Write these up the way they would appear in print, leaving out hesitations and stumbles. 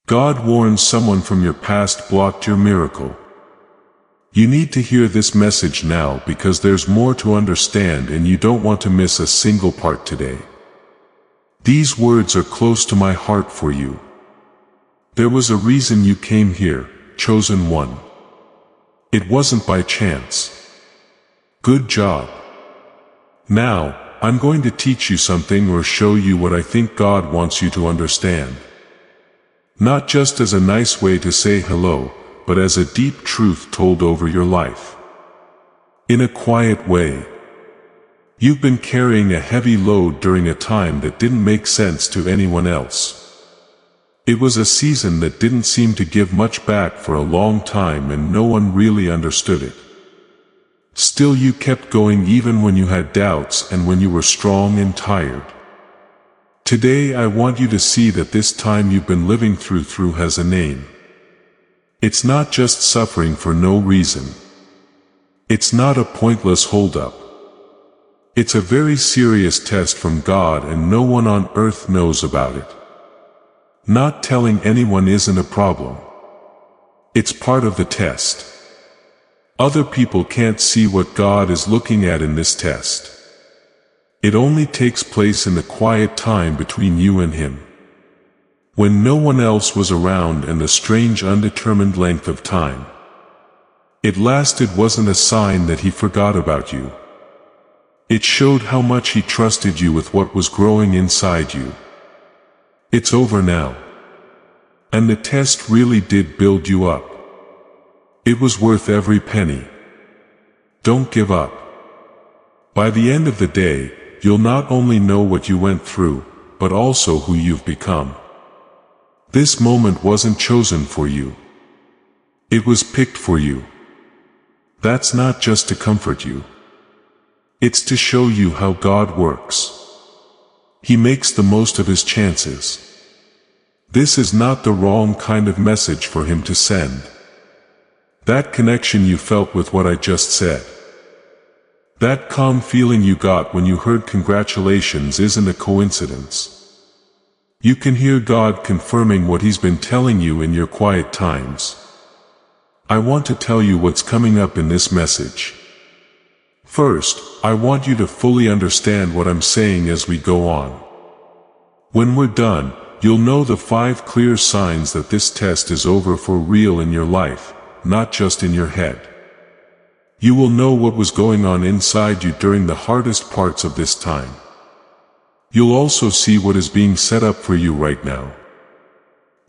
God warns someone from your past blocked your miracle. You need to hear this message now because there's more to understand and you don't want to miss a single part today. These words are close to my heart for you. There was a reason you came here, chosen one. It wasn't by chance. Good job. Now, I'm going to teach you something or show you what I think God wants you to understand. Not just as a nice way to say hello, but as a deep truth told over your life. In a quiet way. You've been carrying a heavy load during a time that didn't make sense to anyone else. It was a season that didn't seem to give much back for a long time and no one really understood it. Still you kept going even when you had doubts and when you were strong and tired. Today I want you to see that this time you've been living through has a name. It's not just suffering for no reason. It's not a pointless holdup. It's a very serious test from God and no one on earth knows about it. Not telling anyone isn't a problem. It's part of the test. Other people can't see what God is looking at in this test. It only takes place in the quiet time between you and Him. When no one else was around and the strange undetermined length of time it lasted wasn't a sign that He forgot about you. It showed how much He trusted you with what was growing inside you. It's over now. And the test really did build you up. It was worth every penny. Don't give up. By the end of the day, you'll not only know what you went through, but also who you've become. This moment wasn't chosen for you. It was picked for you. That's not just to comfort you. It's to show you how God works. He makes the most of His chances. This is not the wrong kind of message for Him to send. That connection you felt with what I just said. That calm feeling you got when you heard congratulations isn't a coincidence. You can hear God confirming what He's been telling you in your quiet times. I want to tell you what's coming up in this message. First, I want you to fully understand what I'm saying as we go on. When we're done, you'll know the 5 clear signs that this test is over for real in your life, not just in your head. You will know what was going on inside you during the hardest parts of this time. You'll also see what is being set up for you right now.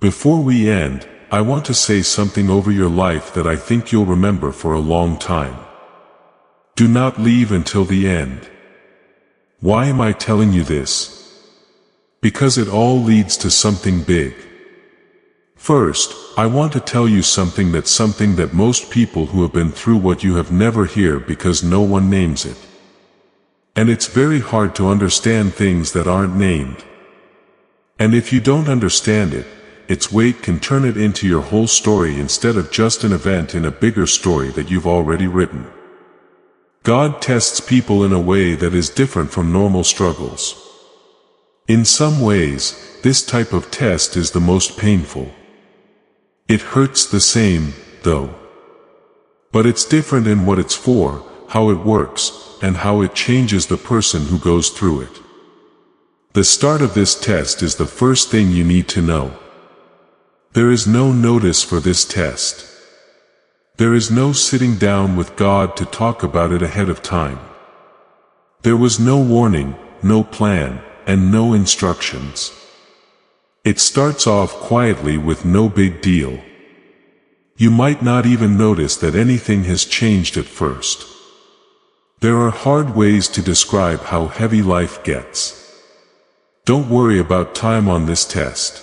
Before we end, I want to say something over your life that I think you'll remember for a long time. Do not leave until the end. Why am I telling you this? Because it all leads to something big. First, I want to tell you something that most people who have been through what you have never hear because no one names it. And it's very hard to understand things that aren't named. And if you don't understand it, its weight can turn it into your whole story instead of just an event in a bigger story that you've already written. God tests people in a way that is different from normal struggles. In some ways, this type of test is the most painful. It hurts the same, though. But it's different in what it's for, how it works, and how it changes the person who goes through it. The start of this test is the first thing you need to know. There is no notice for this test. There is no sitting down with God to talk about it ahead of time. There was no warning, no plan, and no instructions. It starts off quietly with no big deal. You might not even notice that anything has changed at first. There are hard ways to describe how heavy life gets. Don't worry about time on this test.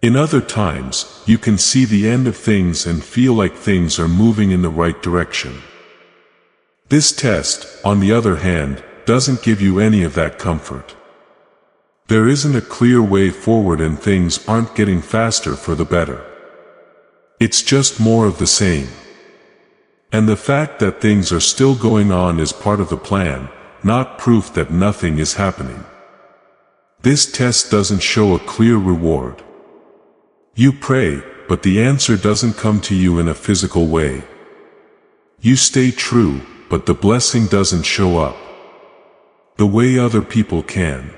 In other times, you can see the end of things and feel like things are moving in the right direction. This test, on the other hand, doesn't give you any of that comfort. There isn't a clear way forward and things aren't getting faster for the better. It's just more of the same. And the fact that things are still going on is part of the plan, not proof that nothing is happening. This test doesn't show a clear reward. You pray, but the answer doesn't come to you in a physical way. You stay true, but the blessing doesn't show up the way other people can.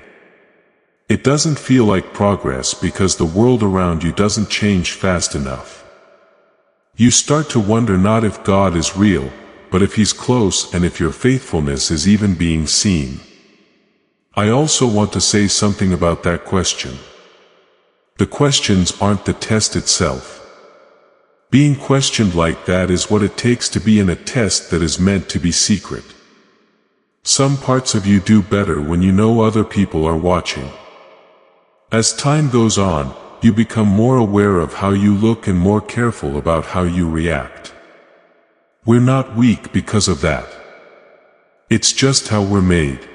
It doesn't feel like progress because the world around you doesn't change fast enough. You start to wonder not if God is real, but if He's close and if your faithfulness is even being seen. I also want to say something about that question. The questions aren't the test itself. Being questioned like that is what it takes to be in a test that is meant to be secret. Some parts of you do better when you know other people are watching. As time goes on, you become more aware of how you look and more careful about how you react. We're not weak because of that. It's just how we're made.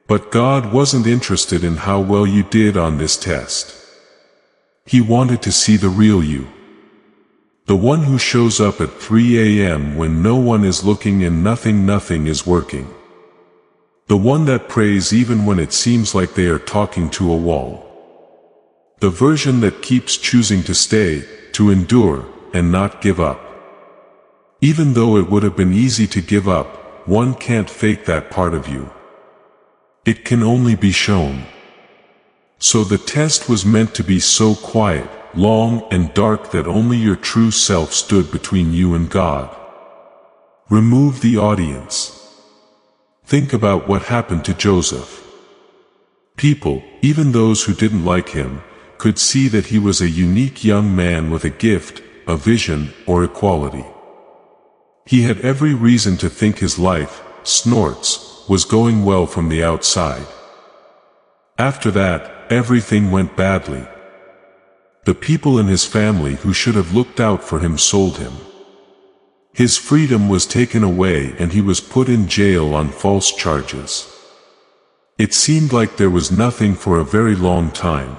But God wasn't interested in how well you did on this test. He wanted to see the real you. The one who shows up at 3 a.m. when no one is looking and nothing is working. The one that prays even when it seems like they are talking to a wall. The version that keeps choosing to stay, to endure, and not give up. Even though it would have been easy to give up, one can't fake that part of you. It can only be shown. So the test was meant to be so quiet, long and dark that only your true self stood between you and God. Remove the audience. Think about what happened to Joseph. People, even those who didn't like him, could see that he was a unique young man with a gift, a vision, or a quality. He had every reason to think his life, snorts, was going well from the outside. After that, everything went badly. The people in his family who should have looked out for him sold him. His freedom was taken away and he was put in jail on false charges. It seemed like there was nothing for a very long time.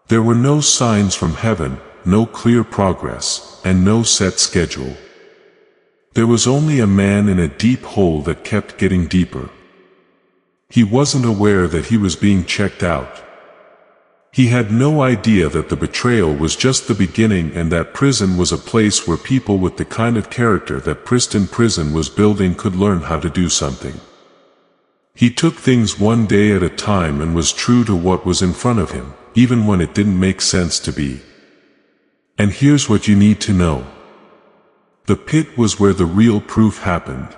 There were no signs from heaven, no clear progress, and no set schedule. There was only a man in a deep hole that kept getting deeper. He wasn't aware that he was being checked out. He had no idea that the betrayal was just the beginning and that prison was a place where people with the kind of character that Preston Prison was building could learn how to do something. He took things one day at a time and was true to what was in front of him, even when it didn't make sense to be. And here's what you need to know. The pit was where the real proof happened.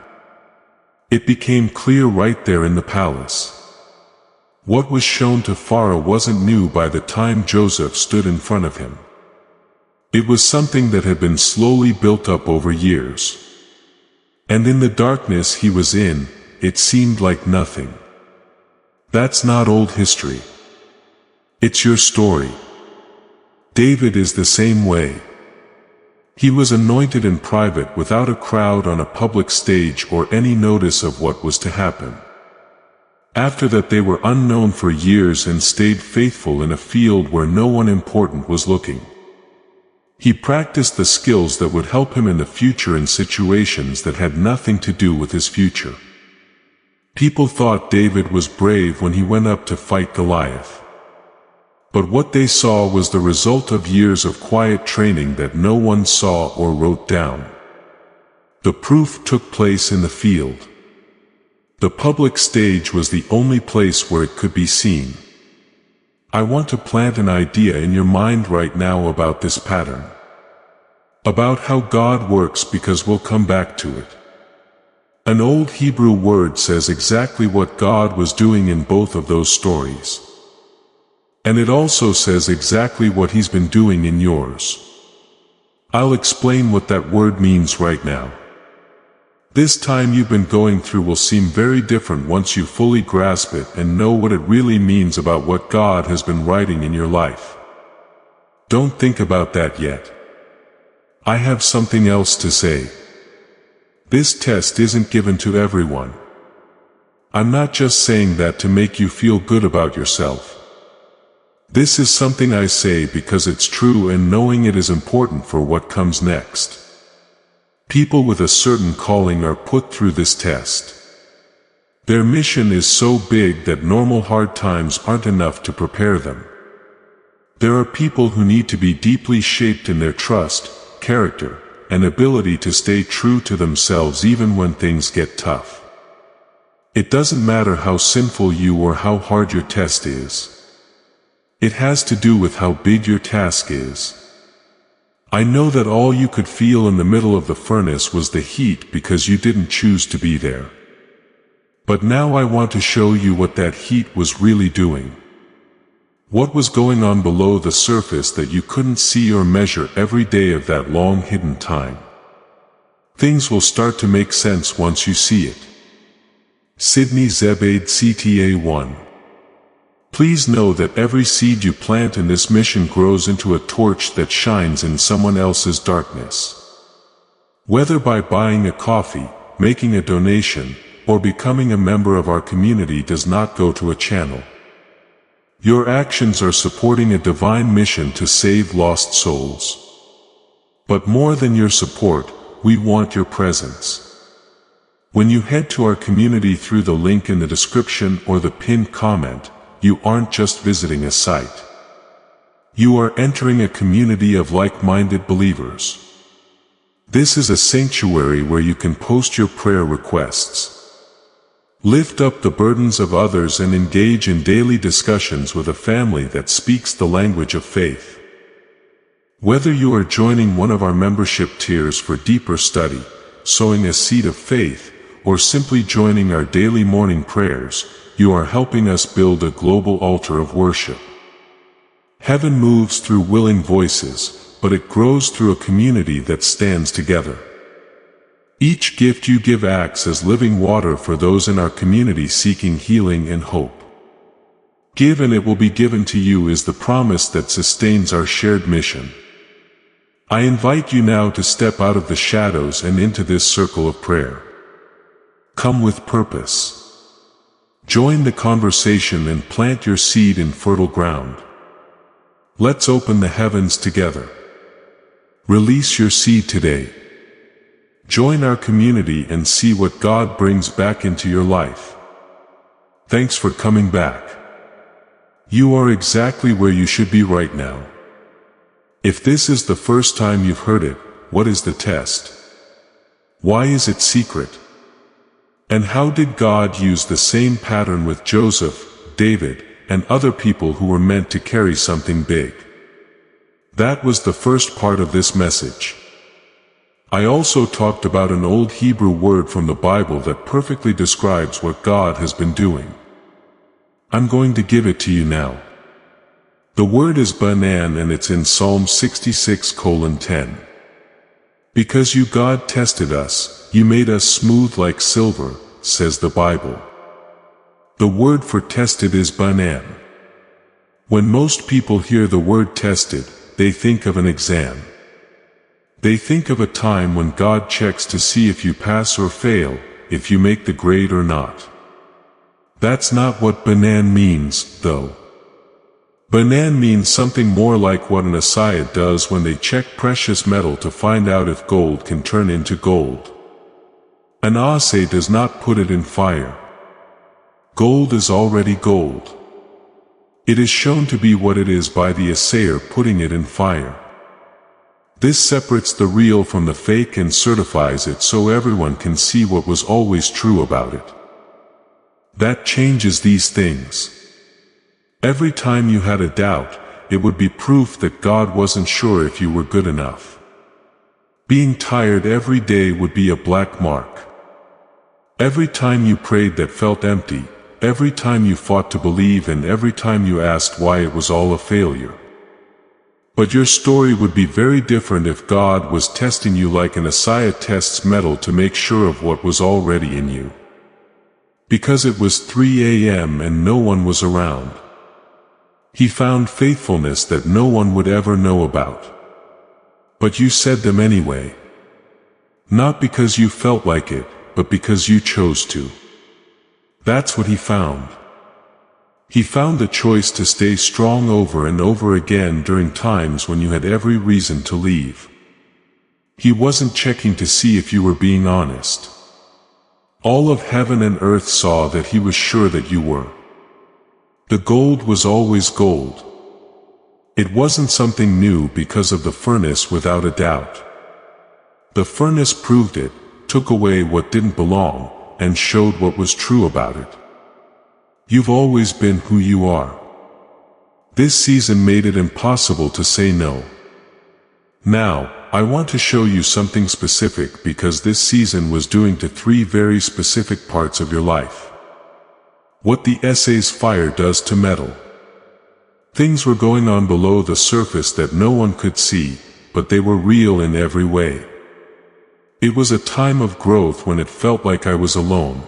It became clear right there in the palace. What was shown to Pharaoh wasn't new by the time Joseph stood in front of him. It was something that had been slowly built up over years. And in the darkness he was in, it seemed like nothing. That's not old history. It's your story. David is the same way. He was anointed in private without a crowd on a public stage or any notice of what was to happen. After that they were unknown for years and stayed faithful in a field where no one important was looking. He practiced the skills that would help him in the future in situations that had nothing to do with his future. People thought David was brave when he went up to fight Goliath. But what they saw was the result of years of quiet training that no one saw or wrote down. The proof took place in the field. The public stage was the only place where it could be seen. I want to plant an idea in your mind right now about this pattern. About how God works, because we'll come back to it. An old Hebrew word says exactly what God was doing in both of those stories. And it also says exactly what He's been doing in yours. I'll explain what that word means right now. This time you've been going through will seem very different once you fully grasp it and know what it really means about what God has been writing in your life. Don't think about that yet. I have something else to say. This test isn't given to everyone. I'm not just saying that to make you feel good about yourself. This is something I say because it's true, and knowing it is important for what comes next. People with a certain calling are put through this test. Their mission is so big that normal hard times aren't enough to prepare them. There are people who need to be deeply shaped in their trust, character, and ability to stay true to themselves even when things get tough. It doesn't matter how sinful you or how hard your test is. It has to do with how big your task is. I know that all you could feel in the middle of the furnace was the heat because you didn't choose to be there. But now I want to show you what that heat was really doing. What was going on below the surface that you couldn't see or measure every day of that long hidden time. Things will start to make sense once you see it. Sydney Zebade CTA 1. Please know that every seed you plant in this mission grows into a torch that shines in someone else's darkness. Whether by buying a coffee, making a donation, or becoming a member of our community does not go to a channel. Your actions are supporting a divine mission to save lost souls. But more than your support, we want your presence. When you head to our community through the link in the description or the pinned comment, you aren't just visiting a site. You are entering a community of like-minded believers. This is a sanctuary where you can post your prayer requests, lift up the burdens of others, and engage in daily discussions with a family that speaks the language of faith. Whether you are joining one of our membership tiers for deeper study, sowing a seed of faith, or simply joining our daily morning prayers, you are helping us build a global altar of worship. Heaven moves through willing voices, but it grows through a community that stands together. Each gift you give acts as living water for those in our community seeking healing and hope. Give and it will be given to you is the promise that sustains our shared mission. I invite you now to step out of the shadows and into this circle of prayer. Come with purpose. Join the conversation and plant your seed in fertile ground. Let's open the heavens together. Release your seed today. Join our community and see what God brings back into your life. Thanks for coming back. You are exactly where you should be right now. If this is the first time you've heard it, what is the test? Why is it secret? And how did God use the same pattern with Joseph, David, and other people who were meant to carry something big? That was the first part of this message. I also talked about an old Hebrew word from the Bible that perfectly describes what God has been doing. I'm going to give it to you now. The word is banan and it's in Psalm 66:10. Because you God tested us, you made us smooth like silver, says the Bible. The word for tested is banan. When most people hear the word tested, they think of an exam. They think of a time when God checks to see if you pass or fail, if you make the grade or not. That's not what banan means, though. Banan means something more like what an assayed does when they check precious metal to find out if gold can turn into gold. An assay does not put it in fire. Gold is already gold. It is shown to be what it is by the assayer putting it in fire. This separates the real from the fake and certifies it so everyone can see what was always true about it. That changes these things. Every time you had a doubt, it would be proof that God wasn't sure if you were good enough. Being tired every day would be a black mark. Every time you prayed that felt empty, every time you fought to believe, and every time you asked why it was all a failure. But your story would be very different if God was testing you like an assay tests metal to make sure of what was already in you. Because it was 3 a.m. and no one was around. He found faithfulness that no one would ever know about. But you said them anyway. Not because you felt like it, but because you chose to. That's what he found. He found the choice to stay strong over and over again during times when you had every reason to leave. He wasn't checking to see if you were being honest. All of heaven and earth saw that he was sure that you were. The gold was always gold. It wasn't something new because of the furnace without a doubt. The furnace proved it, took away what didn't belong, and showed what was true about it. You've always been who you are. This season made it impossible to say no. Now, I want to show you something specific because this season was doing to 3 very specific parts of your life. What the essay's fire does to metal. Things were going on below the surface that no one could see, but they were real in every way. It was a time of growth when it felt like I was alone.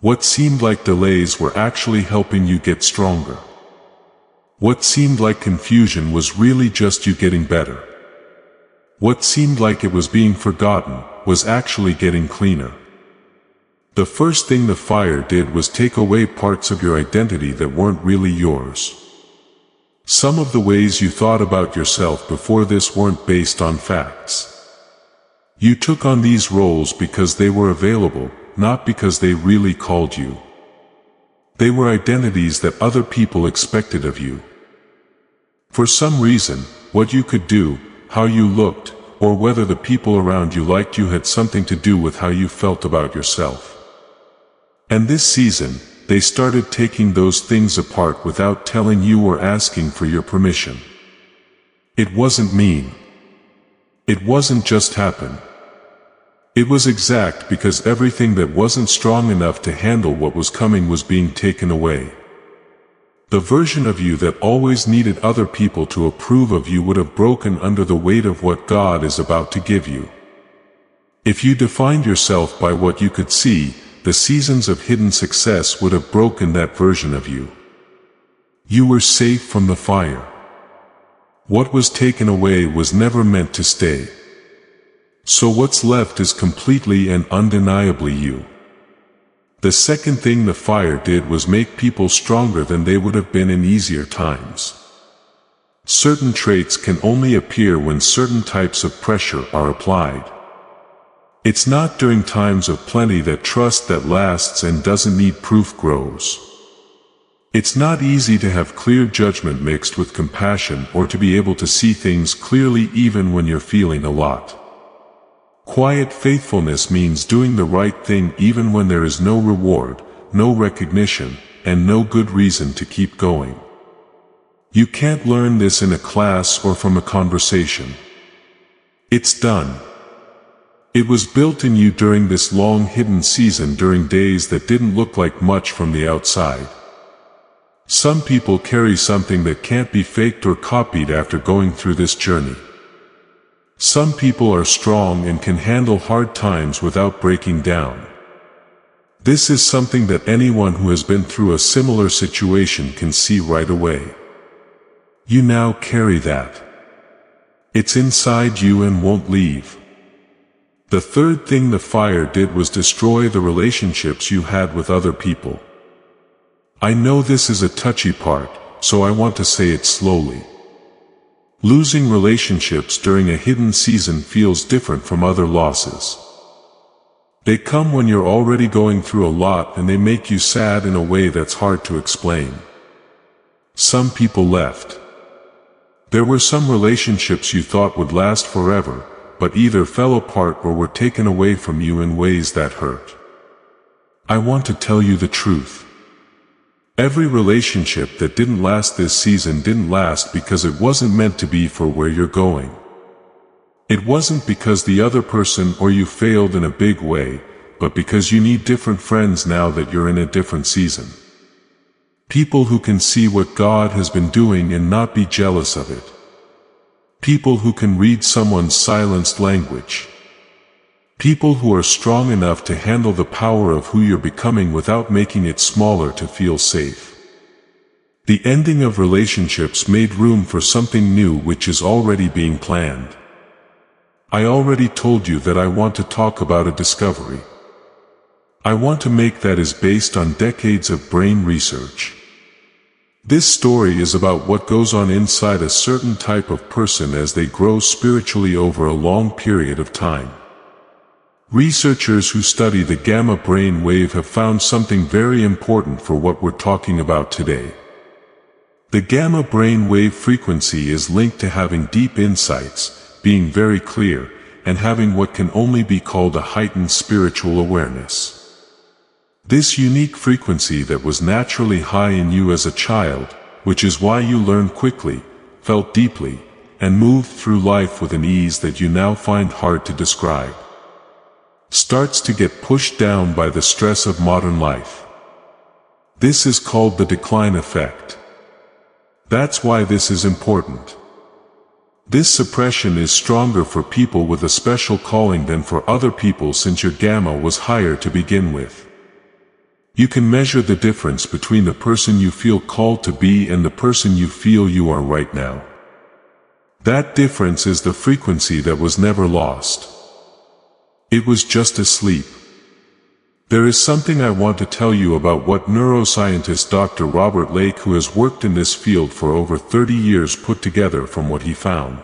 What seemed like delays were actually helping you get stronger. What seemed like confusion was really just you getting better. What seemed like it was being forgotten was actually getting cleaner. The first thing the fire did was take away parts of your identity that weren't really yours. Some of the ways you thought about yourself before this weren't based on facts. You took on these roles because they were available, not because they really called you. They were identities that other people expected of you. For some reason, what you could do, how you looked, or whether the people around you liked you had something to do with how you felt about yourself. And this season, they started taking those things apart without telling you or asking for your permission. It wasn't mean. It wasn't just happen. It was exact because everything that wasn't strong enough to handle what was coming was being taken away. The version of you that always needed other people to approve of you would have broken under the weight of what God is about to give you. If you defined yourself by what you could see, the seasons of hidden success would have broken that version of you. You were safe from the fire. What was taken away was never meant to stay. So what's left is completely and undeniably you. The second thing the fire did was make people stronger than they would have been in easier times. Certain traits can only appear when certain types of pressure are applied. It's not during times of plenty that trust that lasts and doesn't need proof grows. It's not easy to have clear judgment mixed with compassion or to be able to see things clearly even when you're feeling a lot. Quiet faithfulness means doing the right thing even when there is no reward, no recognition, and no good reason to keep going. You can't learn this in a class or from a conversation. It's done. It was built in you during this long hidden season during days that didn't look like much from the outside. Some people carry something that can't be faked or copied after going through this journey. Some people are strong and can handle hard times without breaking down. This is something that anyone who has been through a similar situation can see right away. You now carry that. It's inside you and won't leave. The third thing the fire did was destroy the relationships you had with other people. I know this is a touchy part, so I want to say it slowly. Losing relationships during a hidden season feels different from other losses. They come when you're already going through a lot and they make you sad in a way that's hard to explain. Some people left. There were some relationships you thought would last forever, but either fell apart or were taken away from you in ways that hurt. I want to tell you the truth. Every relationship that didn't last this season didn't last because it wasn't meant to be for where you're going. It wasn't because the other person or you failed in a big way, but because you need different friends now that you're in a different season. People who can see what God has been doing and not be jealous of it. People who can read someone's silenced language. People who are strong enough to handle the power of who you're becoming without making it smaller to feel safe. The ending of relationships made room for something new which is already being planned. I already told you that I want to talk about a discovery. I want to make that is based on decades of brain research. This story is about what goes on inside a certain type of person as they grow spiritually over a long period of time. Researchers who study the gamma brain wave have found something very important for what we're talking about today. The gamma brain wave frequency is linked to having deep insights, being very clear, and having what can only be called a heightened spiritual awareness. This unique frequency that was naturally high in you as a child, which is why you learned quickly, felt deeply, and moved through life with an ease that you now find hard to describe, starts to get pushed down by the stress of modern life. This is called the decline effect. That's why this is important. This suppression is stronger for people with a special calling than for other people since your gamma was higher to begin with. You can measure the difference between the person you feel called to be and the person you feel you are right now. That difference is the frequency that was never lost. It was just asleep. There is something I want to tell you about what neuroscientist Dr. Robert Lake, who has worked in this field for over 30 years, put together from what he found.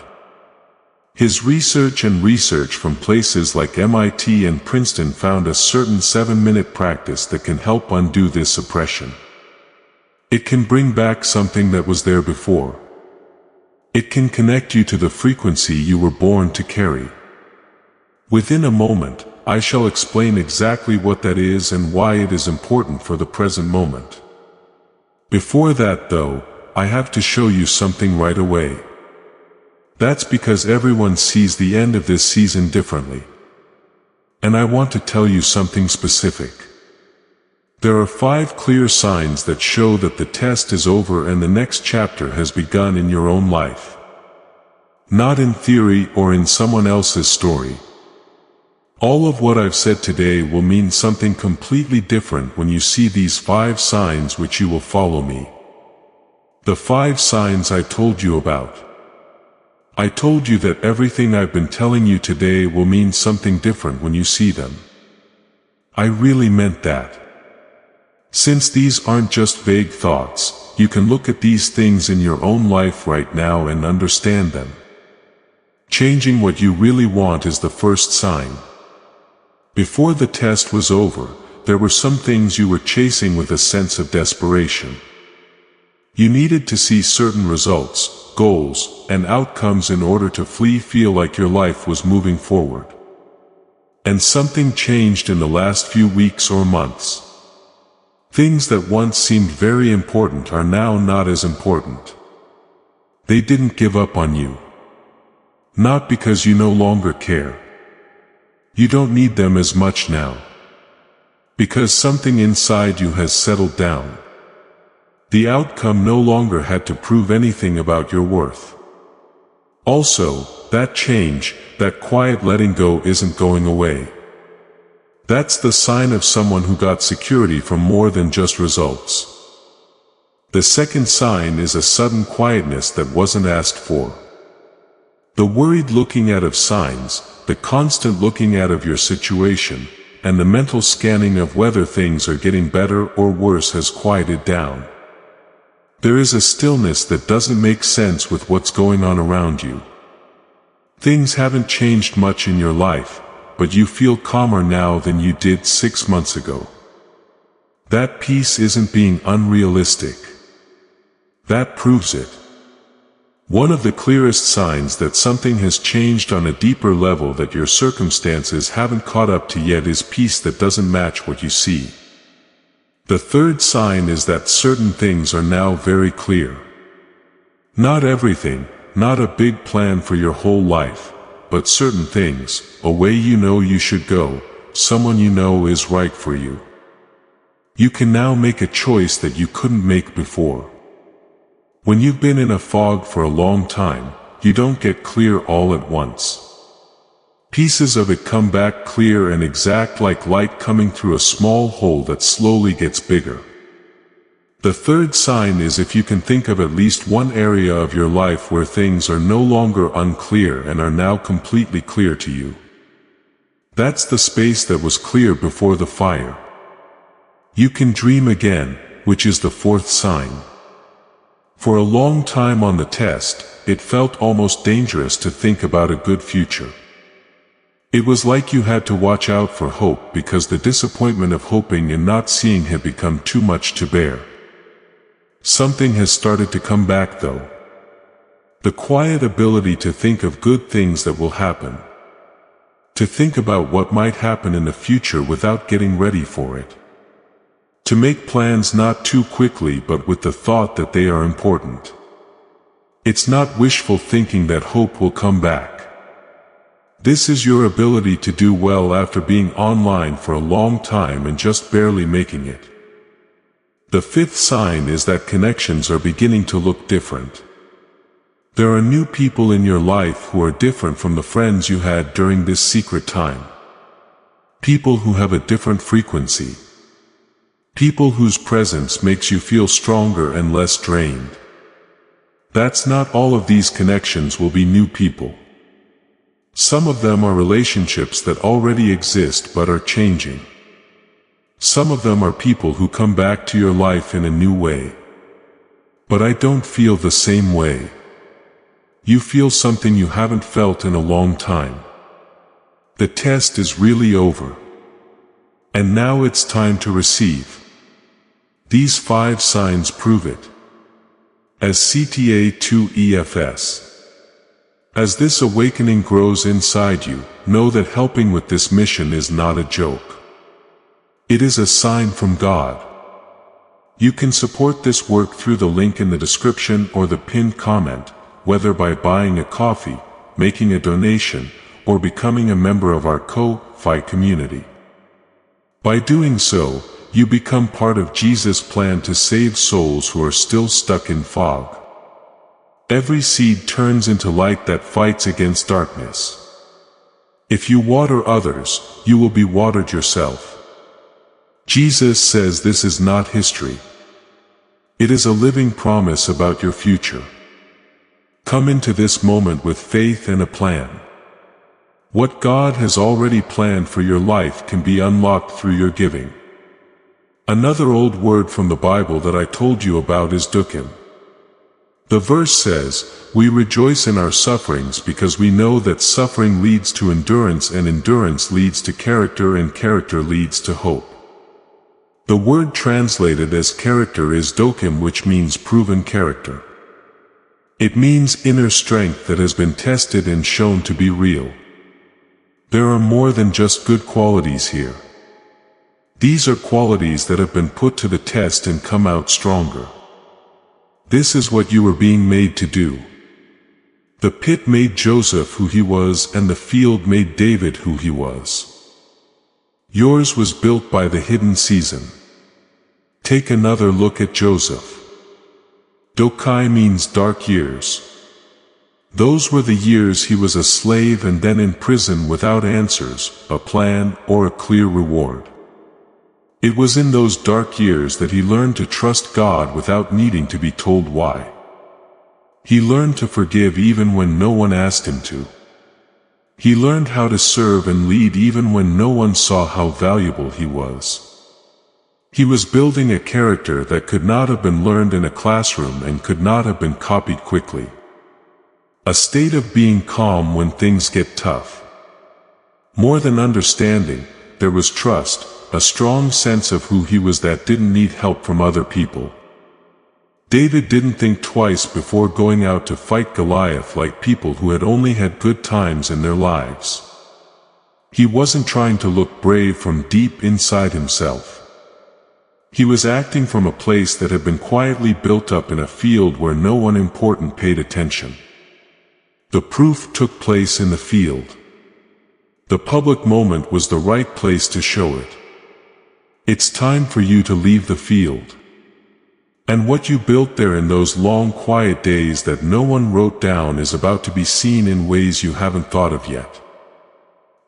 His research from places like MIT and Princeton found a certain 7-minute practice that can help undo this suppression. It can bring back something that was there before. It can connect you to the frequency you were born to carry. Within a moment, I shall explain exactly what that is and why it is important for the present moment. Before that, though, I have to show you something right away. That's because everyone sees the end of this season differently. And I want to tell you something specific. There are 5 clear signs that show that the test is over and the next chapter has begun in your own life. Not in theory or in someone else's story. All of what I've said today will mean something completely different when you see these 5 signs, which you will follow me. The 5 signs I told you about. I told you that everything I've been telling you today will mean something different when you see them. I really meant that. Since these aren't just vague thoughts, you can look at these things in your own life right now and understand them. Changing what you really want is the first sign. Before the test was over, there were some things you were chasing with a sense of desperation. You needed to see certain results, goals, and outcomes in order to feel like your life was moving forward. And something changed in the last few weeks or months. Things that once seemed very important are now not as important. They didn't give up on you. Not because you no longer care. You don't need them as much now. Because something inside you has settled down. The outcome no longer had to prove anything about your worth. Also, that change, that quiet letting go isn't going away. That's the sign of someone who got security from more than just results. The second sign is a sudden quietness that wasn't asked for. The worried looking at of signs, the constant looking at of your situation, and the mental scanning of whether things are getting better or worse has quieted down. There is a stillness that doesn't make sense with what's going on around you. Things haven't changed much in your life, but you feel calmer now than you did 6 months ago. That peace isn't being unrealistic. That proves it. One of the clearest signs that something has changed on a deeper level that your circumstances haven't caught up to yet is peace that doesn't match what you see. The third sign is that certain things are now very clear. Not everything, not a big plan for your whole life, but certain things, a way you know you should go, someone you know is right for you. You can now make a choice that you couldn't make before. When you've been in a fog for a long time, you don't get clear all at once. Pieces of it come back clear and exact like light coming through a small hole that slowly gets bigger. The third sign is if you can think of at least one area of your life where things are no longer unclear and are now completely clear to you. That's the space that was clear before the fire. You can dream again, which is the fourth sign. For a long time on the test, it felt almost dangerous to think about a good future. It was like you had to watch out for hope because the disappointment of hoping and not seeing had become too much to bear. Something has started to come back though. The quiet ability to think of good things that will happen. To think about what might happen in the future without getting ready for it. To make plans not too quickly but with the thought that they are important. It's not wishful thinking that hope will come back. This is your ability to do well after being online for a long time and just barely making it. The fifth sign is that connections are beginning to look different. There are new people in your life who are different from the friends you had during this secret time. People who have a different frequency. People whose presence makes you feel stronger and less drained. That's not all of these connections will be new people. Some of them are relationships that already exist but are changing. Some of them are people who come back to your life in a new way. But I don't feel the same way. You feel something you haven't felt in a long time. The test is really over. And now it's time to receive. These 5 signs prove it. As CTA2EFS. As this awakening grows inside you, know that helping with this mission is not a joke. It is a sign from God. You can support this work through the link in the description or the pinned comment, whether by buying a coffee, making a donation, or becoming a member of our Ko-Fi community. By doing so, you become part of Jesus' plan to save souls who are still stuck in fog. Every seed turns into light that fights against darkness. If you water others, you will be watered yourself. Jesus says this is not history. It is a living promise about your future. Come into this moment with faith and a plan. What God has already planned for your life can be unlocked through your giving. Another old word from the Bible that I told you about is dukim. The verse says, "We rejoice in our sufferings because we know that suffering leads to endurance and endurance leads to character and character leads to hope." The word translated as character is dokim, which means proven character. It means inner strength that has been tested and shown to be real. There are more than just good qualities here. These are qualities that have been put to the test and come out stronger. This is what you were being made to do. The pit made Joseph who he was, and the field made David who he was. Yours was built by the hidden season. Take another look at Joseph. Dokai means dark years. Those were the years he was a slave and then in prison without answers, a plan, or a clear reward. It was in those dark years that he learned to trust God without needing to be told why. He learned to forgive even when no one asked him to. He learned how to serve and lead even when no one saw how valuable he was. He was building a character that could not have been learned in a classroom and could not have been copied quickly. A state of being calm when things get tough. More than understanding, there was trust, a strong sense of who he was that didn't need help from other people. David didn't think twice before going out to fight Goliath like people who had only had good times in their lives. He wasn't trying to look brave from deep inside himself. He was acting from a place that had been quietly built up in a field where no one important paid attention. The proof took place in the field. The public moment was the right place to show it. It's time for you to leave the field. And what you built there in those long quiet days that no one wrote down is about to be seen in ways you haven't thought of yet.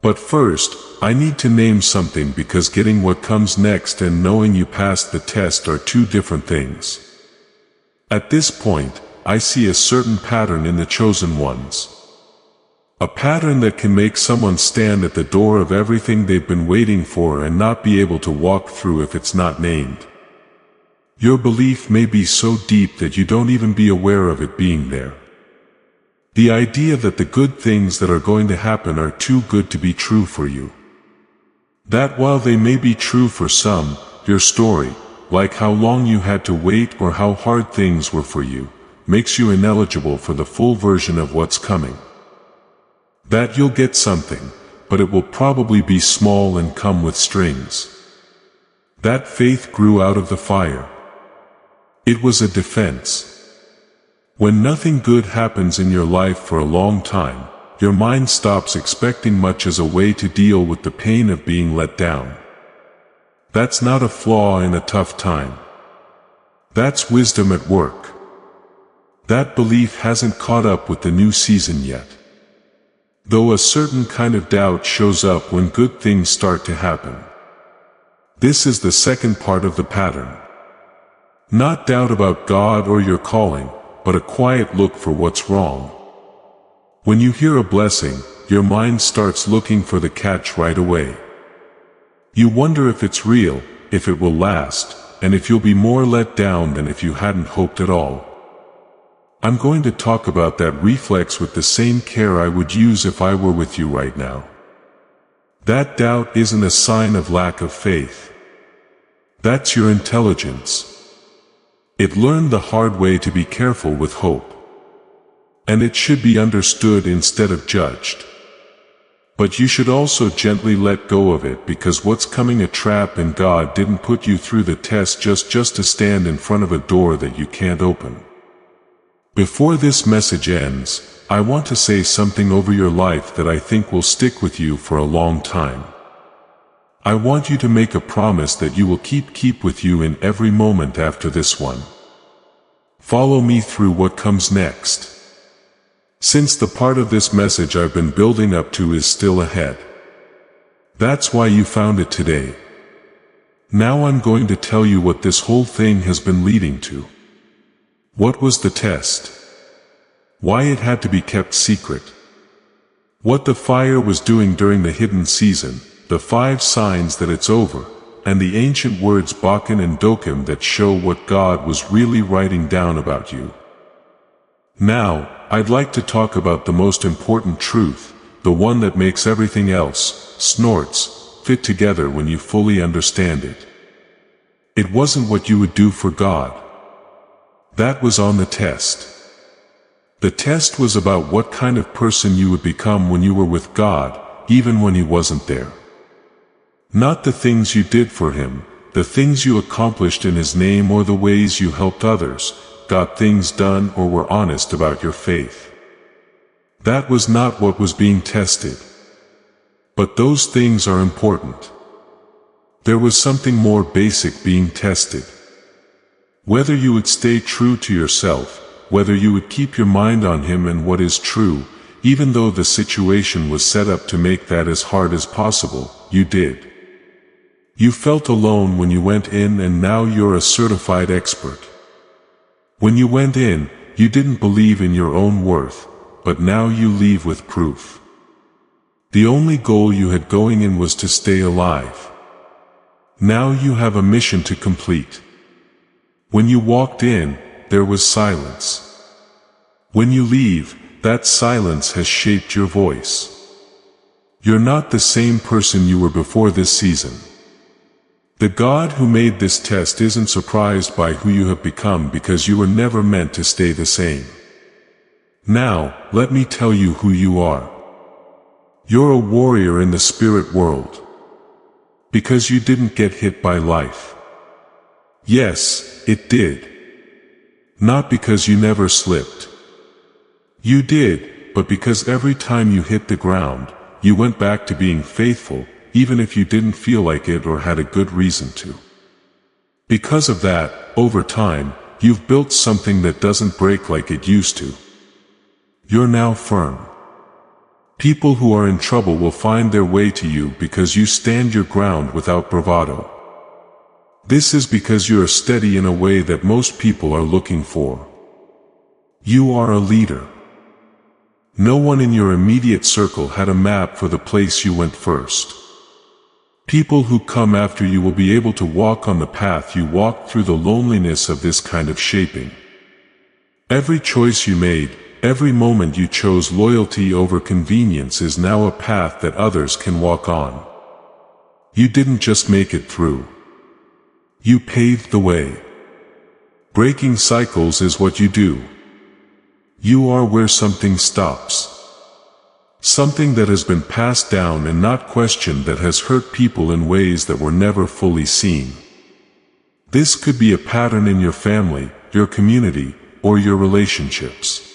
But first, I need to name something because getting what comes next and knowing you passed the test are two different things. At this point, I see a certain pattern in the chosen ones. A pattern that can make someone stand at the door of everything they've been waiting for and not be able to walk through if it's not named. Your belief may be so deep that you don't even be aware of it being there. The idea that the good things that are going to happen are too good to be true for you. That while they may be true for some, your story, like how long you had to wait or how hard things were for you, makes you ineligible for the full version of what's coming. That you'll get something, but it will probably be small and come with strings. That faith grew out of the fire. It was a defense. When nothing good happens in your life for a long time, your mind stops expecting much as a way to deal with the pain of being let down. That's not a flaw in a tough time. That's wisdom at work. That belief hasn't caught up with the new season yet. Though a certain kind of doubt shows up when good things start to happen. This is the second part of the pattern. Not doubt about God or your calling, but a quiet look for what's wrong. When you hear a blessing, your mind starts looking for the catch right away. You wonder if it's real, if it will last, and if you'll be more let down than if you hadn't hoped at all. I'm going to talk about that reflex with the same care I would use if I were with you right now. That doubt isn't a sign of lack of faith. That's your intelligence. It learned the hard way to be careful with hope. And it should be understood instead of judged. But you should also gently let go of it because what's coming a trap and God didn't put you through the test just to stand in front of a door that you can't open. Before this message ends, I want to say something over your life that I think will stick with you for a long time. I want you to make a promise that you will keep with you in every moment after this one. Follow me through what comes next. Since the part of this message I've been building up to is still ahead. That's why you found it today. Now I'm going to tell you what this whole thing has been leading to. What was the test? Why it had to be kept secret? What the fire was doing during the hidden season, the 5 signs that it's over, and the ancient words Bakin and Dokim that show what God was really writing down about you. Now, I'd like to talk about the most important truth, the one that makes everything else, snorts, fit together when you fully understand it. It wasn't what you would do for God. That was on the test. The test was about what kind of person you would become when you were with God, even when He wasn't there. Not the things you did for Him, the things you accomplished in His name or the ways you helped others, got things done or were honest about your faith. That was not what was being tested. But those things are important. There was something more basic being tested. Whether you would stay true to yourself, whether you would keep your mind on Him and what is true, even though the situation was set up to make that as hard as possible, you did. You felt alone when you went in and now you're a certified expert. When you went in, you didn't believe in your own worth, but now you leave with proof. The only goal you had going in was to stay alive. Now you have a mission to complete. When you walked in, there was silence. When you leave, that silence has shaped your voice. You're not the same person you were before this season. The God who made this test isn't surprised by who you have become because you were never meant to stay the same. Now, let me tell you who you are. You're a warrior in the spirit world. Because you didn't get hit by life. Yes, it did. Not because you never slipped. You did, but because every time you hit the ground, you went back to being faithful, even if you didn't feel like it or had a good reason to. Because of that, over time, you've built something that doesn't break like it used to. You're now firm. People who are in trouble will find their way to you because you stand your ground without bravado. This is because you are steady in a way that most people are looking for. You are a leader. No one in your immediate circle had a map for the place you went first. People who come after you will be able to walk on the path you walked through the loneliness of this kind of shaping. Every choice you made, every moment you chose loyalty over convenience is now a path that others can walk on. You didn't just make it through. You paved the way. Breaking cycles is what you do. You are where something stops. Something that has been passed down and not questioned, that has hurt people in ways that were never fully seen. This could be a pattern in your family, your community, or your relationships.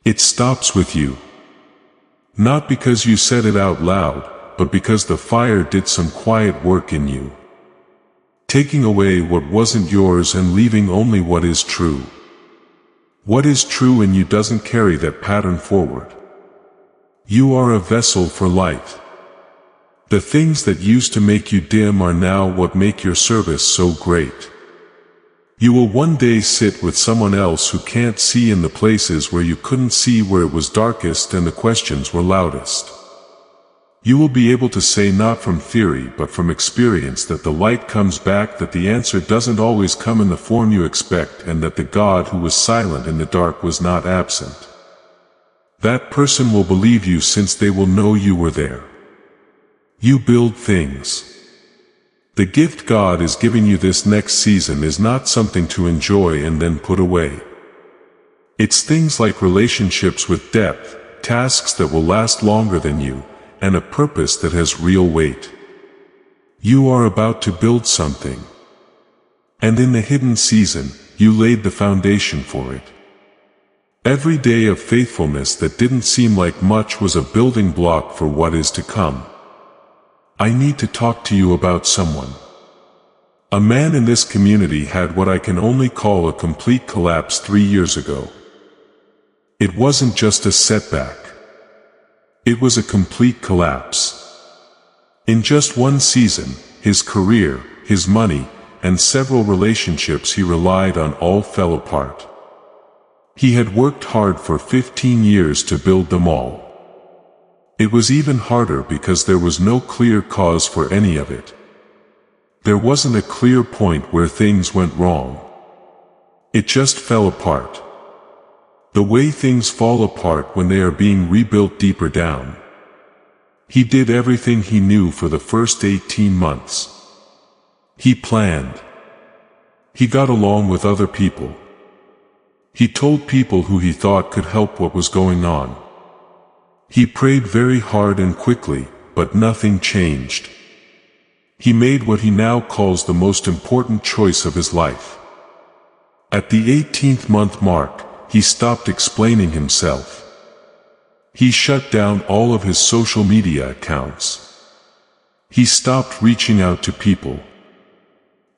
It stops with you. Not because you said it out loud, but because the fire did some quiet work in you. Taking away what wasn't yours and leaving only what is true. What is true in you doesn't carry that pattern forward. You are a vessel for light. The things that used to make you dim are now what make your service so great. You will one day sit with someone else who can't see in the places where you couldn't see, where it was darkest and the questions were loudest. You will be able to say, not from theory but from experience, that the light comes back, that the answer doesn't always come in the form you expect, and that the God who was silent in the dark was not absent. That person will believe you, since they will know you were there. You build things. The gift God is giving you this next season is not something to enjoy and then put away. It's things like relationships with depth, tasks that will last longer than you, and a purpose that has real weight. You are about to build something. And in the hidden season, you laid the foundation for it. Every day of faithfulness that didn't seem like much was a building block for what is to come. I need to talk to you about someone. A man in this community had what I can only call a complete collapse 3 years ago. It wasn't just a setback. It was a complete collapse. In just one season, his career, his money, and several relationships he relied on all fell apart. He had worked hard for 15 years to build them all. It was even harder because there was no clear cause for any of it. There wasn't a clear point where things went wrong. It just fell apart. The way things fall apart when they are being rebuilt deeper down. He did everything he knew for the first 18 months. He planned. He got along with other people. He told people who he thought could help what was going on. He prayed very hard and quickly, but nothing changed. He made what he now calls the most important choice of his life. At the 18th month mark, he stopped explaining himself. He shut down all of his social media accounts. He stopped reaching out to people.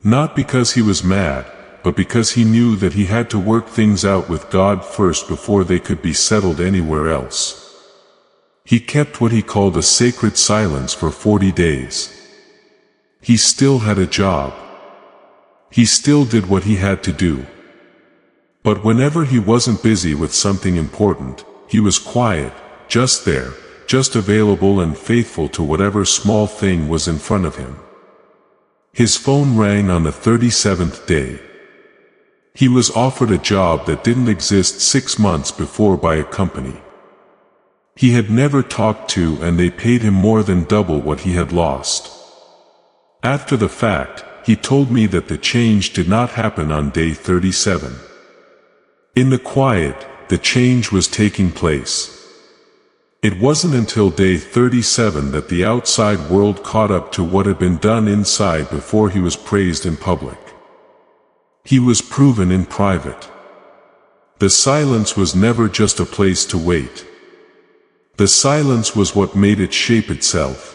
Not because he was mad, but because he knew that he had to work things out with God first before they could be settled anywhere else. He kept what he called a sacred silence for 40 days. He still had a job. He still did what he had to do. But whenever he wasn't busy with something important, he was quiet, just there, just available and faithful to whatever small thing was in front of him. His phone rang on the 37th day. He was offered a job that didn't exist 6 months before by a company he had never talked to, and they paid him more than double what he had lost. After the fact, he told me that the change did not happen on day 37. In the quiet, the change was taking place. It wasn't until day 37 that the outside world caught up to what had been done inside before he was praised in public. He was proven in private. The silence was never just a place to wait. The silence was what made it shape itself.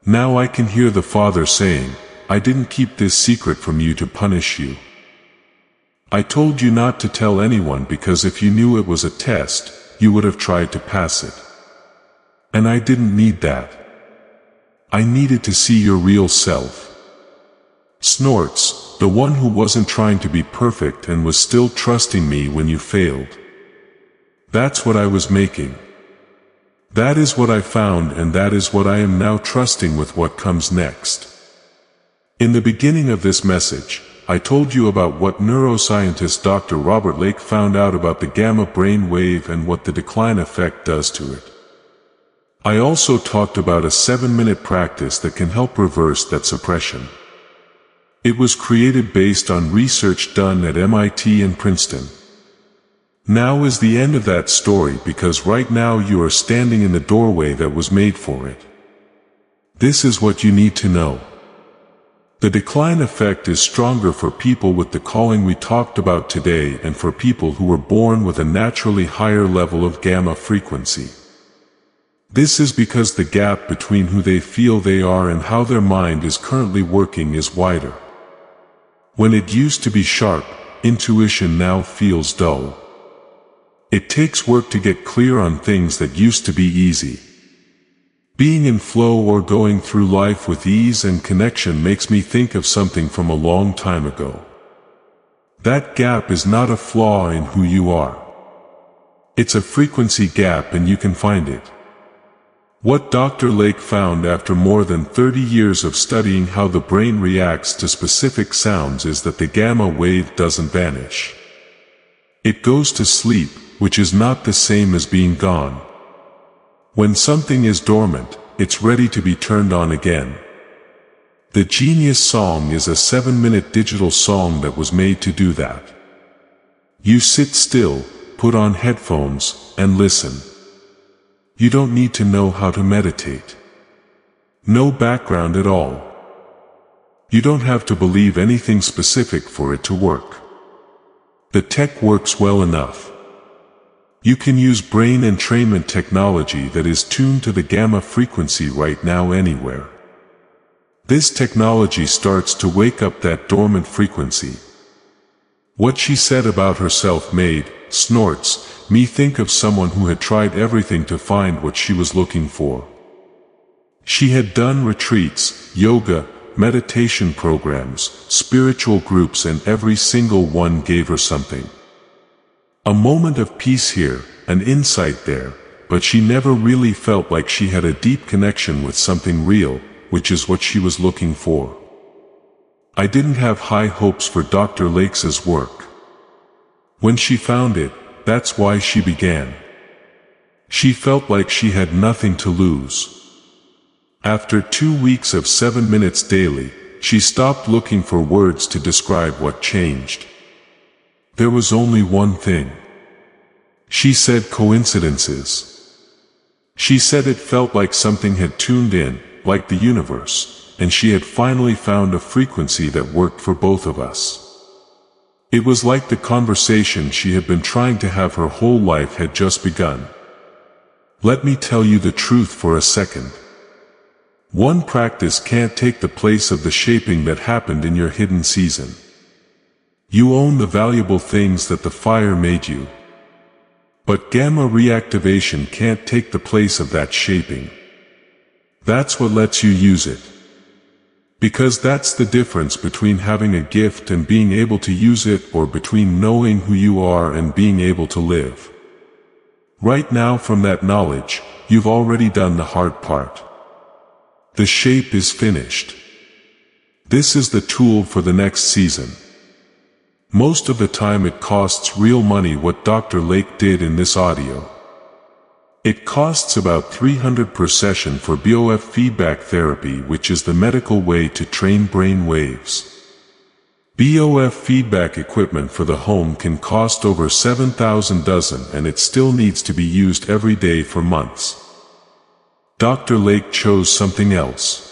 Now I can hear the Father saying, I didn't keep this secret from you to punish you. I told you not to tell anyone, because if you knew it was a test, you would have tried to pass it. And I didn't need that. I needed to see your real self. Snorts, the one who wasn't trying to be perfect and was still trusting me when you failed. That's what I was making. That is what I found, and that is what I am now trusting with what comes next. In the beginning of this message, I told you about what neuroscientist Dr. Robert Lake found out about the gamma brain wave and what the decline effect does to it. I also talked about a 7-minute practice that can help reverse that suppression. It was created based on research done at MIT and Princeton. Now is the end of that story because right now you are standing in the doorway that was made for it. This is what you need to know. The decline effect is stronger for people with the calling we talked about today and for people who were born with a naturally higher level of gamma frequency. This is because the gap between who they feel they are and how their mind is currently working is wider. When it used to be sharp, intuition now feels dull. It takes work to get clear on things that used to be easy. Being in flow or going through life with ease and connection makes me think of something from a long time ago. That gap is not a flaw in who you are. It's a frequency gap and you can find it. What Dr. Lake found after more than 30 years of studying how the brain reacts to specific sounds is that the gamma wave doesn't vanish. It goes to sleep, which is not the same as being gone. When something is dormant, it's ready to be turned on again. The Genius Song is a 7-minute digital song that was made to do that. You sit still, put on headphones, and listen. You don't need to know how to meditate. No background at all. You don't have to believe anything specific for it to work. The tech works well enough. You can use brain entrainment technology that is tuned to the gamma frequency right now anywhere. This technology starts to wake up that dormant frequency. What she said about herself made, snorts, me think of someone who had tried everything to find what she was looking for. She had done retreats, yoga, meditation programs, spiritual groups, and every single one gave her something. A moment of peace here, an insight there, but she never really felt like she had a deep connection with something real, which is what she was looking for. I didn't have high hopes for Dr. Lake's work. When she found it, that's why she began. She felt like she had nothing to lose. After 2 weeks of 7 minutes daily, she stopped looking for words to describe what changed. There was only one thing. She said coincidences. She said it felt like something had tuned in, like the universe, and she had finally found a frequency that worked for both of us. It was like the conversation she had been trying to have her whole life had just begun. Let me tell you the truth for a second. One practice can't take the place of the shaping that happened in your hidden season. You own the valuable things that the fire made you. But gamma reactivation can't take the place of that shaping. That's what lets you use it. Because that's the difference between having a gift and being able to use it, or between knowing who you are and being able to live. Right now, from that knowledge, you've already done the hard part. The shape is finished. This is the tool for the next season. Most of the time it costs real money what Dr. Lake did in this audio. It costs about $300 per session for BOF feedback therapy, which is the medical way to train brain waves. BOF feedback equipment for the home can cost over $7,000 dozen, and it still needs to be used every day for months. Dr. Lake chose something else.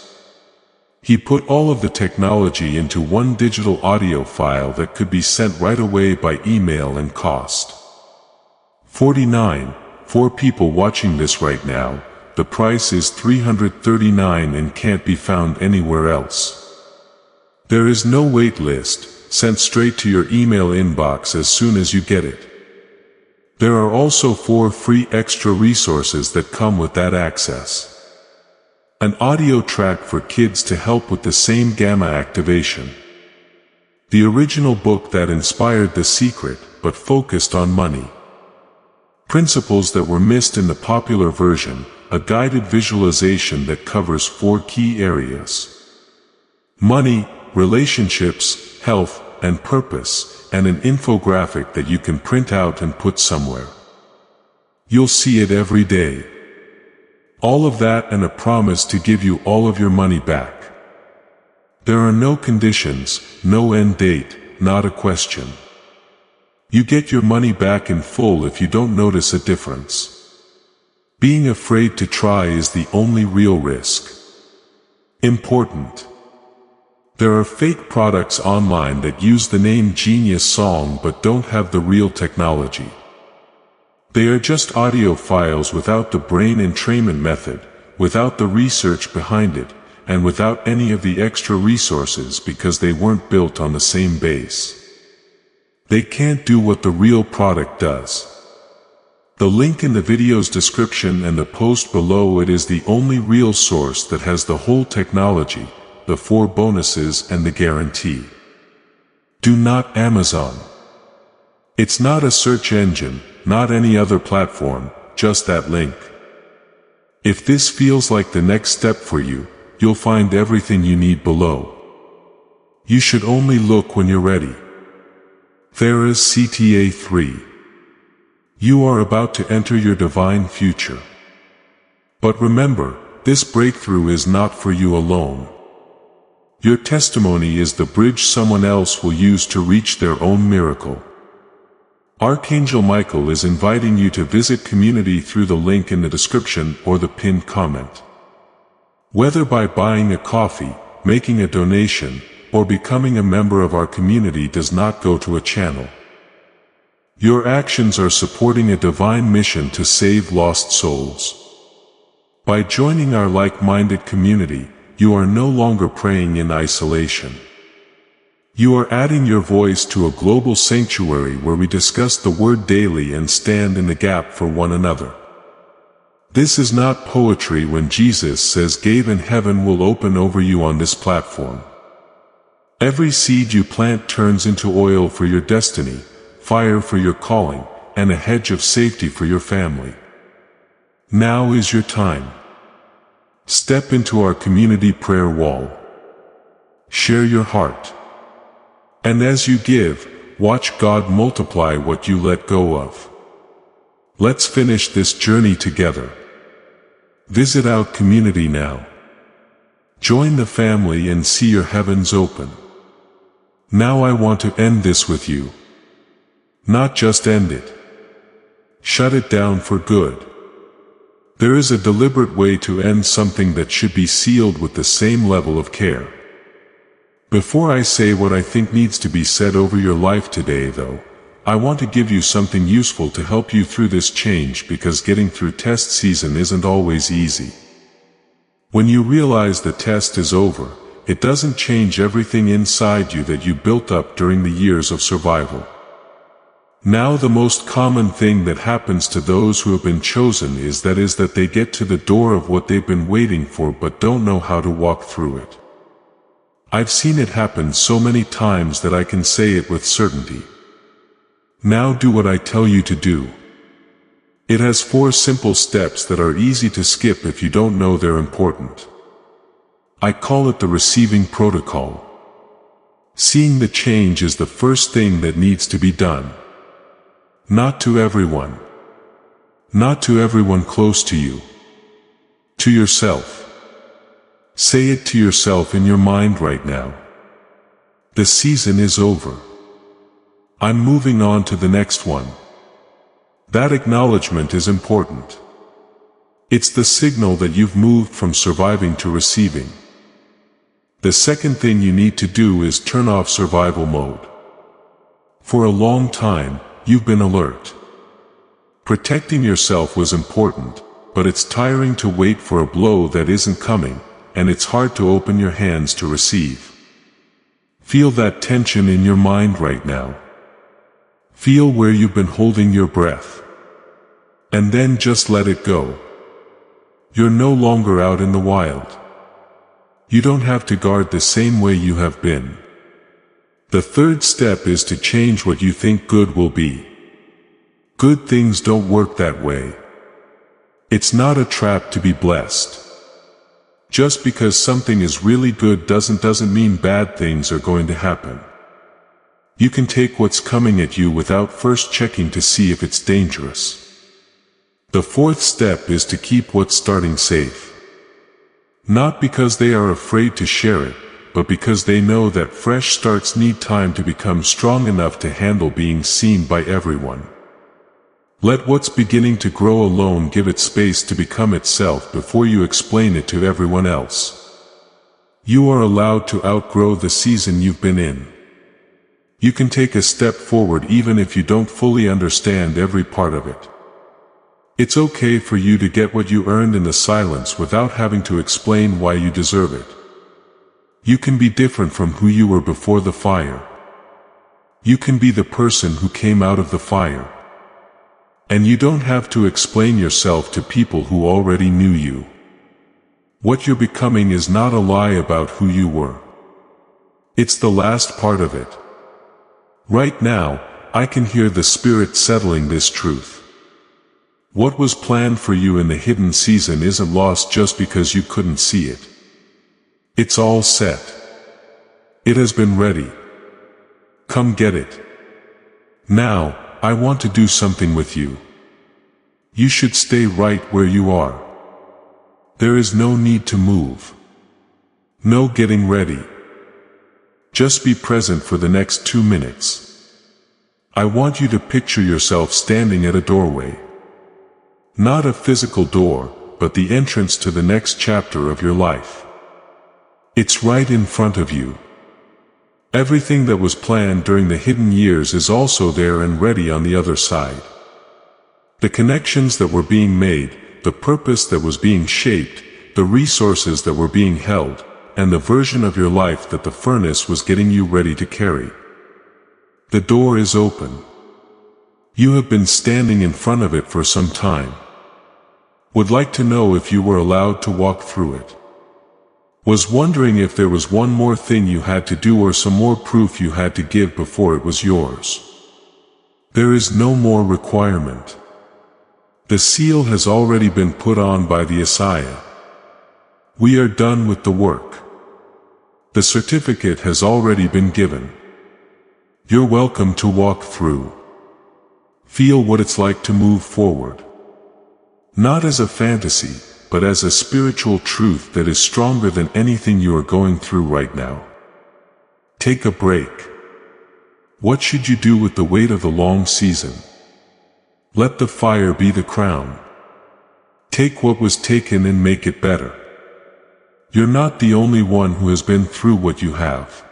He put all of the technology into one digital audio file that could be sent right away by email and cost $49. For people watching this right now, the price is $339 and can't be found anywhere else. There is no wait list, sent straight to your email inbox as soon as you get it. There are also 4 free extra resources that come with that access. An audio track for kids to help with the same gamma activation. The original book that inspired The Secret, but focused on money. Principles that were missed in the popular version, a guided visualization that covers 4 key areas. Money, relationships, health, and purpose, and an infographic that you can print out and put somewhere. You'll see it every day. All of that and a promise to give you all of your money back. There are no conditions, no end date, not a question. You get your money back in full if you don't notice a difference. Being afraid to try is the only real risk. Important. There are fake products online that use the name Genius Song but don't have the real technology. They are just audio files without the brain entrainment method, without the research behind it, and without any of the extra resources because they weren't built on the same base. They can't do what the real product does. The link in the video's description and the post below it is the only real source that has the whole technology, the 4 bonuses and the guarantee. Do not Amazon. It's not a search engine, not any other platform, just that link. If this feels like the next step for you, you'll find everything you need below. You should only look when you're ready. Thera's CTA 3. You are about to enter your divine future. But remember, this breakthrough is not for you alone. Your testimony is the bridge someone else will use to reach their own miracle. Archangel Michael is inviting you to visit community through the link in the description or the pinned comment. Whether by buying a coffee, making a donation, or becoming a member of our community does not go to a channel. Your actions are supporting a divine mission to save lost souls. By joining our like-minded community, you are no longer praying in isolation. You are adding your voice to a global sanctuary where we discuss the Word daily and stand in the gap for one another. This is not poetry when Jesus says gate in heaven will open over you on this platform. Every seed you plant turns into oil for your destiny, fire for your calling, and a hedge of safety for your family. Now is your time. Step into our community prayer wall. Share your heart. And as you give, watch God multiply what you let go of. Let's finish this journey together. Visit our community now. Join the family and see your heavens open. Now I want to end this with you. Not just end it. Shut it down for good. There is a deliberate way to end something that should be sealed with the same level of care. Before I say what I think needs to be said over your life today though, I want to give you something useful to help you through this change because getting through test season isn't always easy. When you realize the test is over, it doesn't change everything inside you that you built up during the years of survival. Now the most common thing that happens to those who have been chosen is that they get to the door of what they've been waiting for but don't know how to walk through it. I've seen it happen so many times that I can say it with certainty. Now do what I tell you to do. It has 4 simple steps that are easy to skip if you don't know they're important. I call it the receiving protocol. Seeing the change is the first thing that needs to be done. Not to everyone. Not to everyone close to you. To yourself. Say it to yourself in your mind right now. The season is over. I'm moving on to the next one. That acknowledgement is important. It's the signal that you've moved from surviving to receiving. The second thing you need to do is turn off survival mode. For a long time, you've been alert. Protecting yourself was important, but it's tiring to wait for a blow that isn't coming, and it's hard to open your hands to receive. Feel that tension in your mind right now. Feel where you've been holding your breath. And then just let it go. You're no longer out in the wild. You don't have to guard the same way you have been. The third step is to change what you think good will be. Good things don't work that way. It's not a trap to be blessed. Just because something is really good doesn't mean bad things are going to happen. You can take what's coming at you without first checking to see if it's dangerous. The fourth step is to keep what's starting safe. Not because they are afraid to share it, but because they know that fresh starts need time to become strong enough to handle being seen by everyone. Let what's beginning to grow alone give it space to become itself before you explain it to everyone else. You are allowed to outgrow the season you've been in. You can take a step forward even if you don't fully understand every part of it. It's okay for you to get what you earned in the silence without having to explain why you deserve it. You can be different from who you were before the fire. You can be the person who came out of the fire. And you don't have to explain yourself to people who already knew you. What you're becoming is not a lie about who you were. It's the last part of it. Right now, I can hear the Spirit settling this truth. What was planned for you in the hidden season isn't lost just because you couldn't see it. It's all set. It has been ready. Come get it. Now, I want to do something with you. You should stay right where you are. There is no need to move. No getting ready. Just be present for the next 2 minutes. I want you to picture yourself standing at a doorway. Not a physical door, but the entrance to the next chapter of your life. It's right in front of you. Everything that was planned during the hidden years is also there and ready on the other side. The connections that were being made, the purpose that was being shaped, the resources that were being held, and the version of your life that the furnace was getting you ready to carry. The door is open. You have been standing in front of it for some time. Would like to know if you were allowed to walk through it. Was wondering if there was one more thing you had to do or some more proof you had to give before it was yours. There is no more requirement. The seal has already been put on by the Messiah. We are done with the work. The certificate has already been given. You're welcome to walk through. Feel what it's like to move forward. Not as a fantasy, but as a spiritual truth that is stronger than anything you are going through right now. Take a break. What should you do with the weight of the long season? Let the fire be the crown. Take what was taken and make it better. You're not the only one who has been through what you have.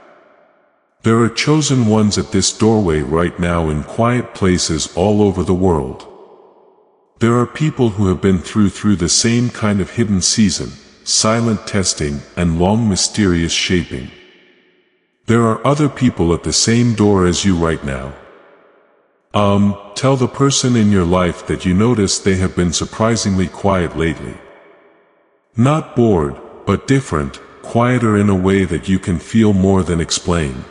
There are chosen ones at this doorway right now in quiet places all over the world. There are people who have been through the same kind of hidden season, silent testing, and long mysterious shaping. There are other people at the same door as you right now. Tell the person in your life that you notice they have been surprisingly quiet lately. Not bored, but different, quieter in a way that you can feel more than explain.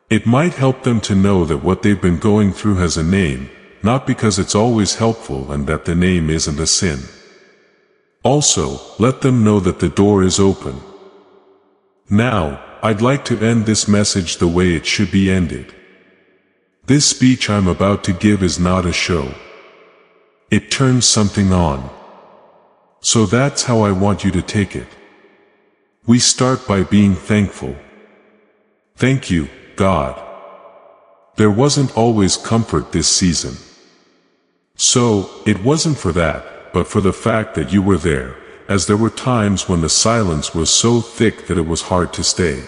It might help them to know that what they've been going through has a name, not because it's always helpful and that the name isn't a sin. Also, let them know that the door is open. Now, I'd like to end this message the way it should be ended. This speech I'm about to give is not a show. It turns something on. So that's how I want you to take it. We start by being thankful. Thank you, God. There wasn't always comfort this season. So, it wasn't for that, but for the fact that you were there, as there were times when the silence was so thick that it was hard to stay.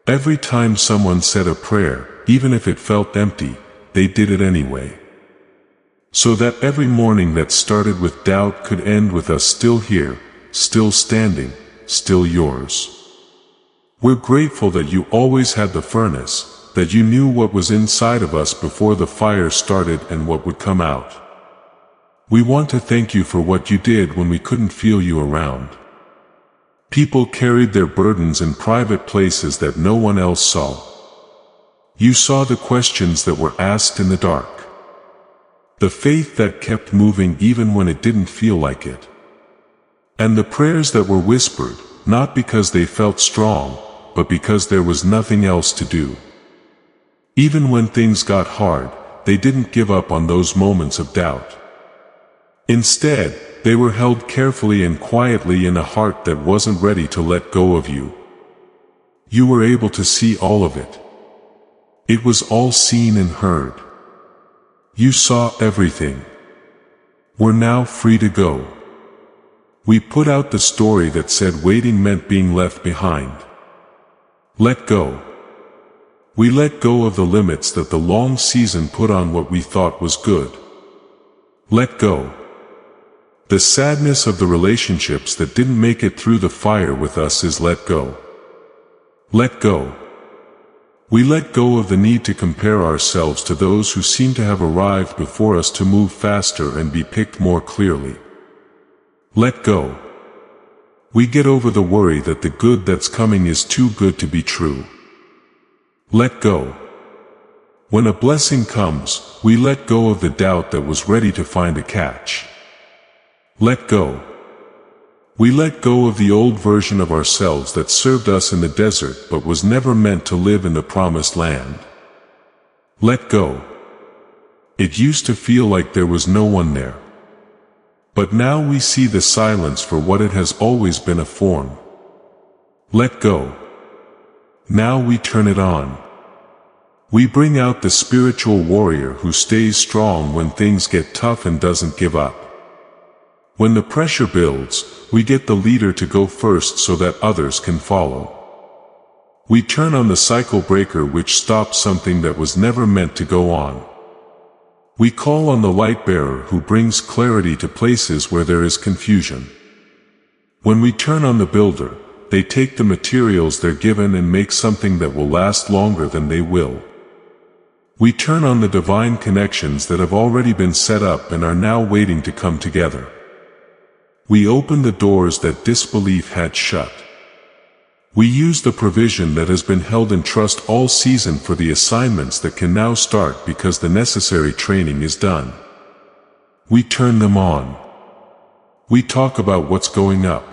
Every time someone said a prayer, even if it felt empty, they did it anyway. So that every morning that started with doubt could end with us still here, still standing, still yours. We're grateful that you always had the furnace, that you knew what was inside of us before the fire started and what would come out. We want to thank you for what you did when we couldn't feel you around. People carried their burdens in private places that no one else saw. You saw the questions that were asked in the dark. The faith that kept moving even when it didn't feel like it. And the prayers that were whispered, not because they felt strong, but because there was nothing else to do. Even when things got hard, they didn't give up on those moments of doubt. Instead, they were held carefully and quietly in a heart that wasn't ready to let go of you. You were able to see all of it. It was all seen and heard. You saw everything. We're now free to go. We put out the story that said waiting meant being left behind. Let go. We let go of the limits that the long season put on what we thought was good. Let go. The sadness of the relationships that didn't make it through the fire with us is let go. Let go. We let go of the need to compare ourselves to those who seem to have arrived before us to move faster and be picked more clearly. Let go. We get over the worry that the good that's coming is too good to be true. Let go. When a blessing comes, we let go of the doubt that was ready to find a catch. Let go. We let go of the old version of ourselves that served us in the desert but was never meant to live in the promised land. Let go. It used to feel like there was no one there. But now we see the silence for what it has always been, a form. Let go. Now we turn it on. We bring out the spiritual warrior who stays strong when things get tough and doesn't give up. When the pressure builds, we get the leader to go first so that others can follow. We turn on the cycle breaker which stops something that was never meant to go on. We call on the light bearer who brings clarity to places where there is confusion. When we turn on the builder, they take the materials they're given and make something that will last longer than they will. We turn on the divine connections that have already been set up and are now waiting to come together. We open the doors that disbelief had shut. We use the provision that has been held in trust all season for the assignments that can now start because the necessary training is done. We turn them on. We talk about what's going up.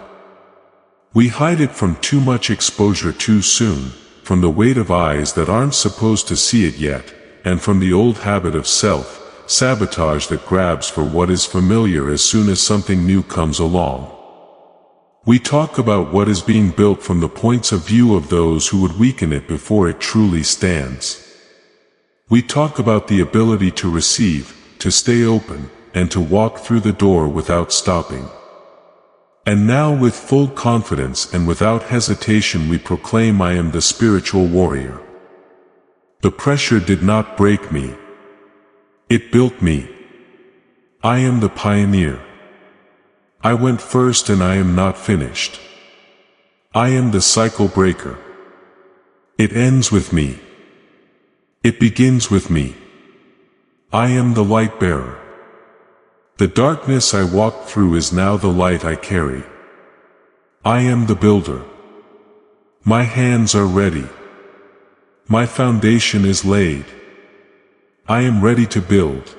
We hide it from too much exposure too soon, from the weight of eyes that aren't supposed to see it yet, and from the old habit of self-sabotage that grabs for what is familiar as soon as something new comes along. We talk about what is being built from the points of view of those who would weaken it before it truly stands. We talk about the ability to receive, to stay open, and to walk through the door without stopping. And now with full confidence and without hesitation we proclaim, I am the spiritual warrior. The pressure did not break me. It built me. I am the pioneer. I went first and I am not finished. I am the cycle breaker. It ends with me. It begins with me. I am the light bearer. The darkness I walked through is now the light I carry. I am the builder. My hands are ready. My foundation is laid. I am ready to build.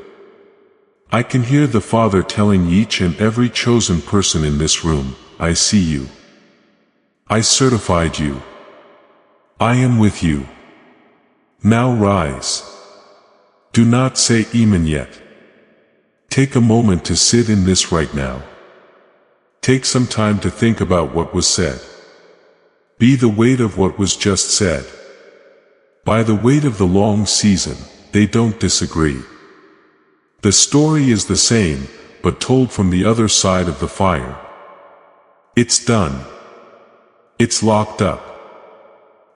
I can hear the Father telling each and every chosen person in this room, I see you. I certified you. I am with you. Now rise. Do not say Amen yet. Take a moment to sit in this right now. Take some time to think about what was said. Be the weight of what was just said. By the weight of the long season, they don't disagree. The story is the same, but told from the other side of the fire. It's done. It's locked up.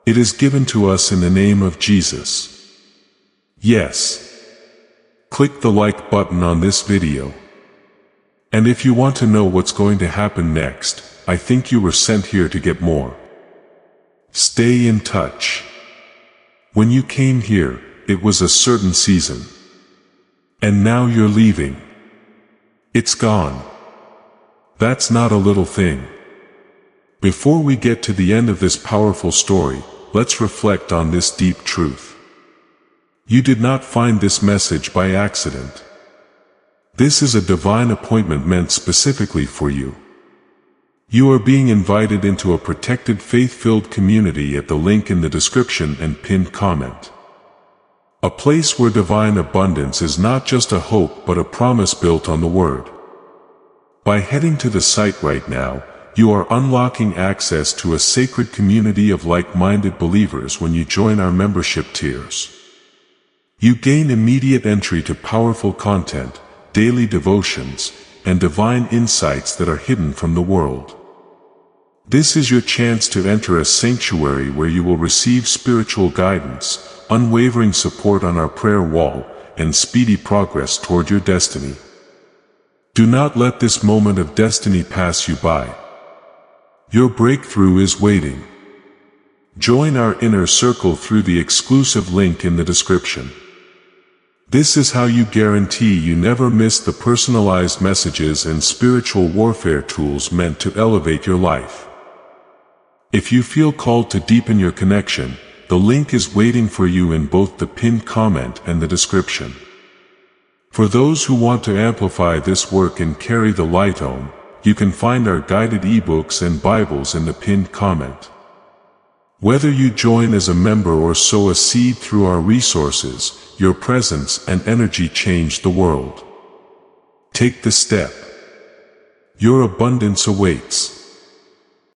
It is given to us in the name of Jesus. Yes. Click the like button on this video. And if you want to know what's going to happen next, I think you were sent here to get more. Stay in touch. When you came here, it was a certain season. And now you're leaving. It's gone. That's not a little thing. Before we get to the end of this powerful story, let's reflect on this deep truth. You did not find this message by accident. This is a divine appointment meant specifically for you. You are being invited into a protected faith-filled community at the link in the description and pinned comment. A place where divine abundance is not just a hope but a promise built on the Word. By heading to the site right now, you are unlocking access to a sacred community of like-minded believers when you join our membership tiers. You gain immediate entry to powerful content, daily devotions, and divine insights that are hidden from the world. This is your chance to enter a sanctuary where you will receive spiritual guidance, unwavering support on our prayer wall, and speedy progress toward your destiny. Do not let this moment of destiny pass you by. Your breakthrough is waiting. Join our inner circle through the exclusive link in the description. This is how you guarantee you never miss the personalized messages and spiritual warfare tools meant to elevate your life. If you feel called to deepen your connection, the link is waiting for you in both the pinned comment and the description. For those who want to amplify this work and carry the light home, you can find our guided ebooks and Bibles in the pinned comment. Whether you join as a member or sow a seed through our resources, your presence and energy change the world. Take the step. Your abundance awaits.